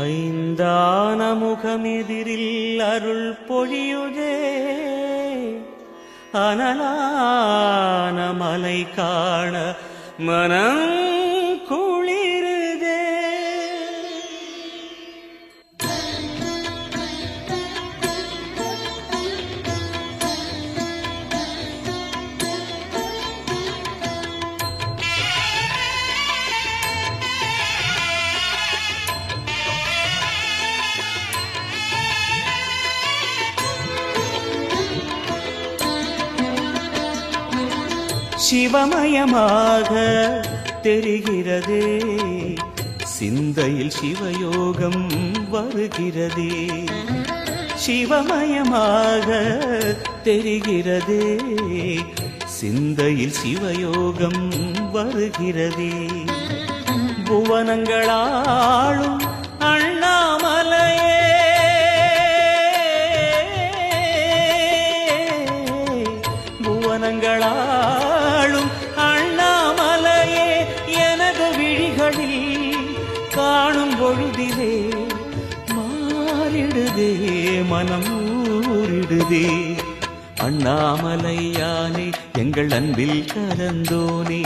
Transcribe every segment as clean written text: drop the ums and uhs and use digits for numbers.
ஐந்தான முகமெதிரில் அருள் பொழியுதே, அனலான மலை காண மனம் குளிருதே. சிவமயமாக தெரிகிறதே, சிந்தையில் சிவயோகம் வருகிறதே. சிவமயமாக தெரிகிறதே, சிந்தையில் சிவயோகம் வருகிறதே. புவனங்களாளும் அண்ணாமலையே, புவனங்களாளும் அண்ணாமலையே, எனது விழிகளில் காணும் பொழுதிலே மாறிடுதே, மனம் ஊறிடுதே. அண்ணாமலையானே எங்கள் அன்பில் கலந்தோனே,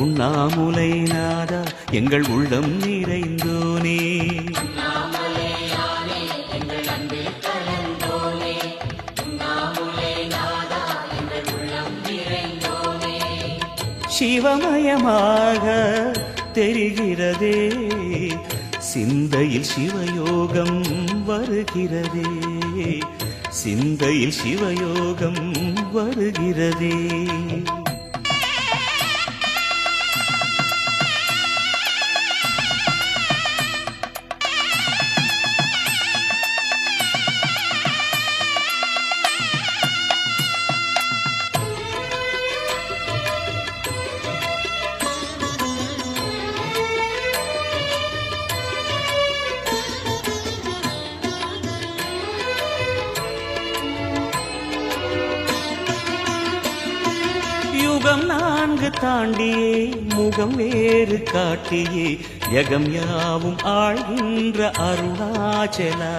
உண்ணாமுலை நாதா எங்கள் உள்ளம் நிறைந்தோனே. சிவமயமாக தெரிகிறதே, சிந்தையில் சிவயோகம் வருகிறதே, சிந்தையில் சிவயோகம் வருகிறதே. யுகம் 4 தாண்டியே முகம் வேறு காட்டியே, யகம் யாவும் ஆழ்கின்ற அருணாச்சலா.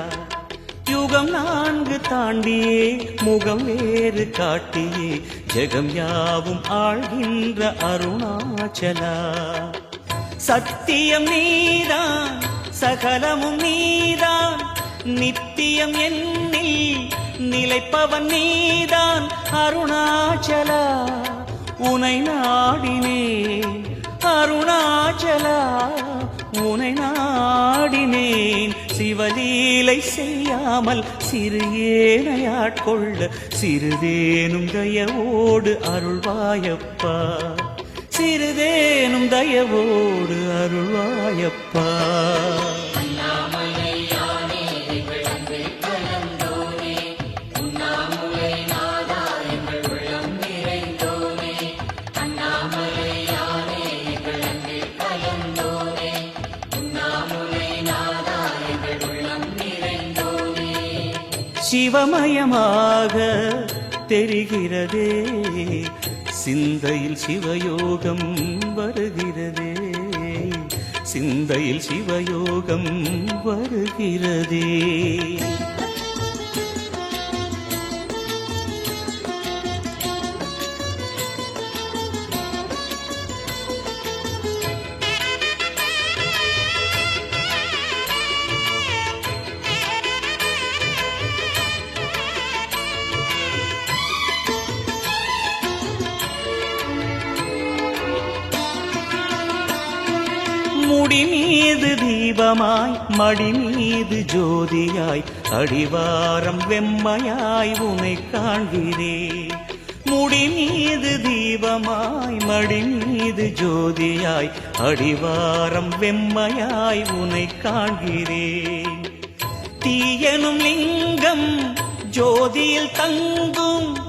யுகம் 4 தாண்டியே முகம் வேறு காட்டியே, ஜெகம் யாவும் ஆழ்கின்ற அருணாச்சலா. சத்தியம் நீதான், சகலமும் நீதான், நித்தியம் என்னில் நிலைப்பவன் நீதான் அருணாச்சலா. உனை நாடினேன் அருணாச்சலா, உனை நாடினேன். சிவலீலை செய்யாமல் சிறு ஏனையாட்கொள்ள சிறிதேனும் தயவோடு அருள்வாயப்பா, சிறிதேனும் தயவோடு அருள்வாயப்பா. சிவமயமாக தெரிகிறதே, சிந்தையில் சிவயோகம் வருகிறதே, சிந்தையில் சிவயோகம் வருகிறதே. முடி மீது தீபமாய் மடி மீது ஜோதியாய், அடிவாரம் வெம்மையாய் உனை காண்கிறேன். முடி மீது தீபமாய் மடி மீது ஜோதியாய், அடிவாரம் வெம்மையாய் உனை காண்கிறேன். தீயனும் லிங்கம் ஜோதியில் தங்கும்